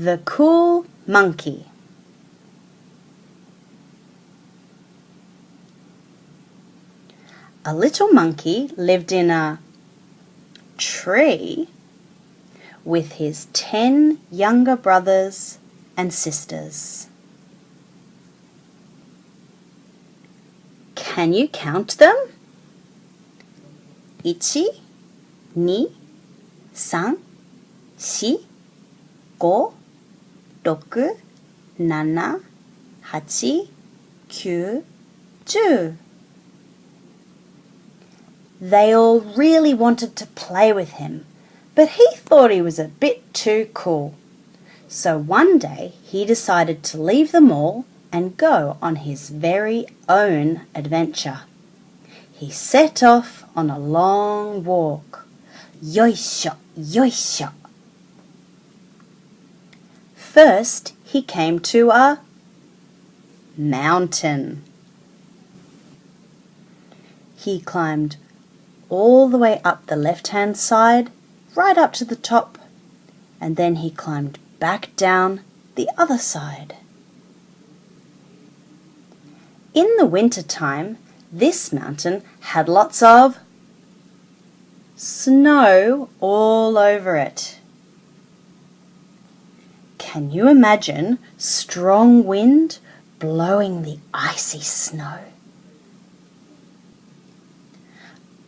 The Cool Monkey. A little monkey lived in a tree with his 10 younger brothers and sisters. Can you count them? 1, 2, 3, 4, 5, 6, 7, 8, 9, 10. They all really wanted to play with him, but he thought he was a bit too cool. So one day he decided to leave them all and go on his very own adventure. He set off on a long walk. Yoisho, yoisho. First he came to a mountain. He climbed all the way up the left-hand side, right up to the top, and then he climbed back down the other side. In the winter time, this mountain had lots of snow all over it. Can you imagine strong wind blowing the icy snow?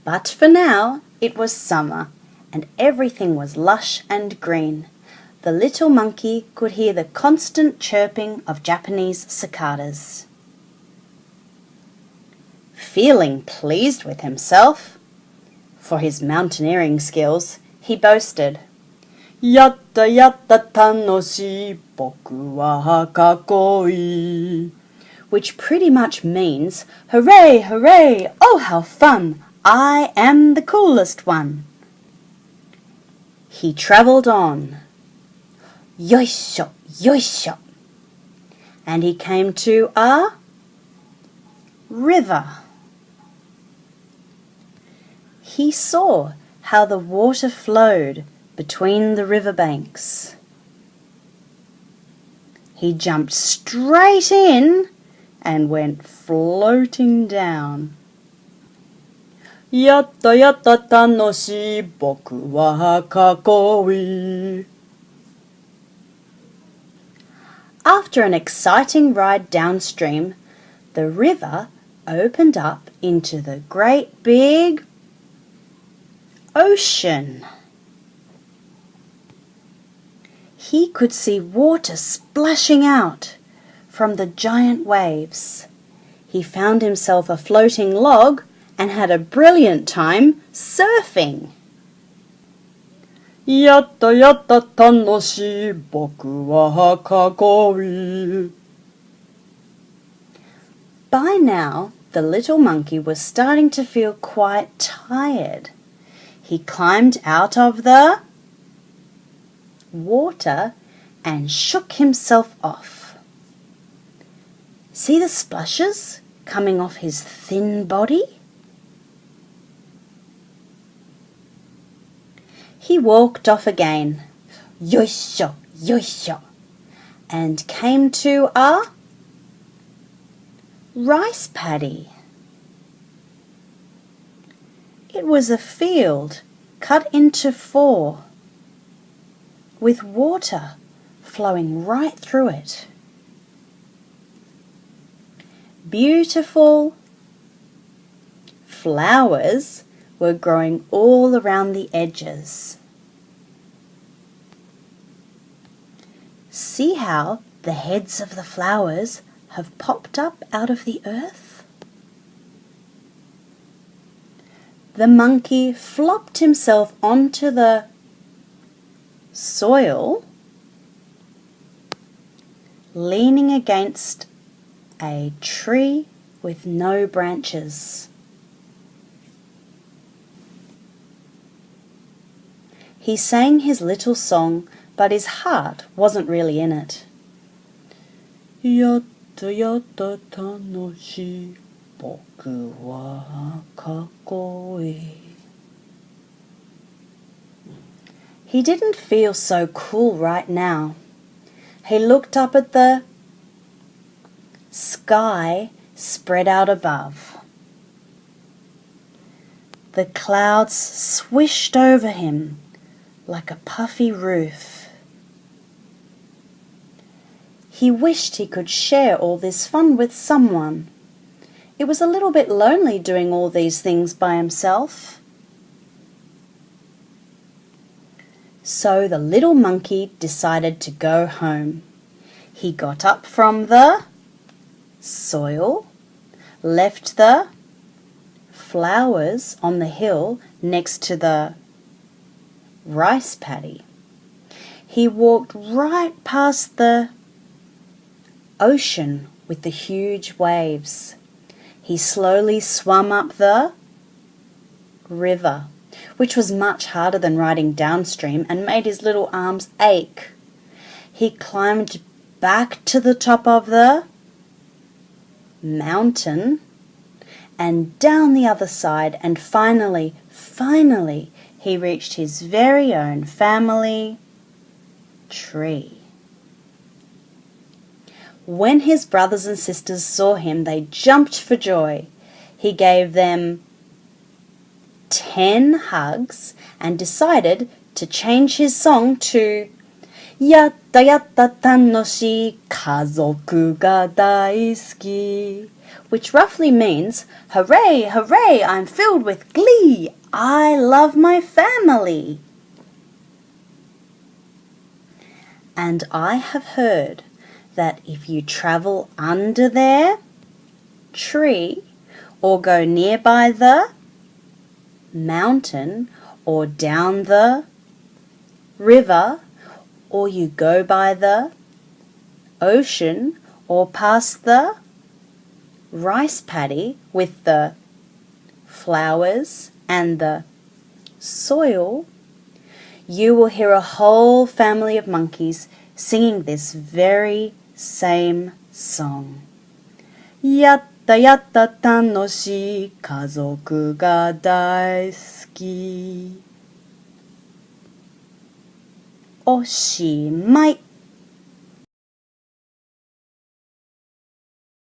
But for now, it was summer, and everything was lush and green. The little monkey could hear the constant chirping of Japanese cicadas. Feeling pleased with himself for his mountaineering skills, he boasted, "Yatta yatta tanoshii, boku wa kakoi," which pretty much means, "Hooray, hooray, oh how fun! I am the coolest one." He travelled on, yoisho, yoisho, and he came to a river. He saw how the water flowed between the river banks. He jumped straight in and went floating down. Yatta yatta tanoshii, boku wa kakoi. After an exciting ride downstream, the river opened up into the great big ocean. He could see water splashing out from the giant waves. He found himself a floating log and had a brilliant time surfing. Yatta yatta tanoshii, boku wa kakoi. By now, the little monkey was starting to feel quite tired. He climbed out of the water and shook himself off. See the splashes coming off his thin body? He walked off again, yoisho, yoisho, and came to a rice paddy. It was a field cut into 4, with water flowing right through it. Beautiful flowers were growing all around the edges. See how the heads of the flowers have popped up out of the earth? The monkey flopped himself onto the soil, leaning against a tree with no branches. He sang his little song, but his heart wasn't really in it. Yatta yatta tanoshii, boku wa kakoi. He didn't feel so cool right now. He looked up at the sky spread out above. The clouds swished over him like a puffy roof. He wished he could share all this fun with someone. It was a little bit lonely doing all these things by himself. So the little monkey decided to go home. He got up from the soil, left the flowers on the hill next to the rice paddy. He walked right past the ocean with the huge waves. He slowly swam up the river, which was much harder than riding downstream and made his little arms ache. He climbed back to the top of the mountain and down the other side, and finally, he reached his very own family tree. When his brothers and sisters saw him, they jumped for joy. He gave them 10 hugs and decided to change his song to Yatta yatta tanoshii kazoku ga daisuki, which roughly means, hooray, hooray, I'm filled with glee. I love my family. And I have heard that if you travel under their tree or go nearby the mountain or down the river, or you go by the ocean or past the rice paddy with the flowers and the soil, you will hear a whole family of monkeys singing this very same song. Yatta yatta tanoshii kazoku ga daisuki. おしまい。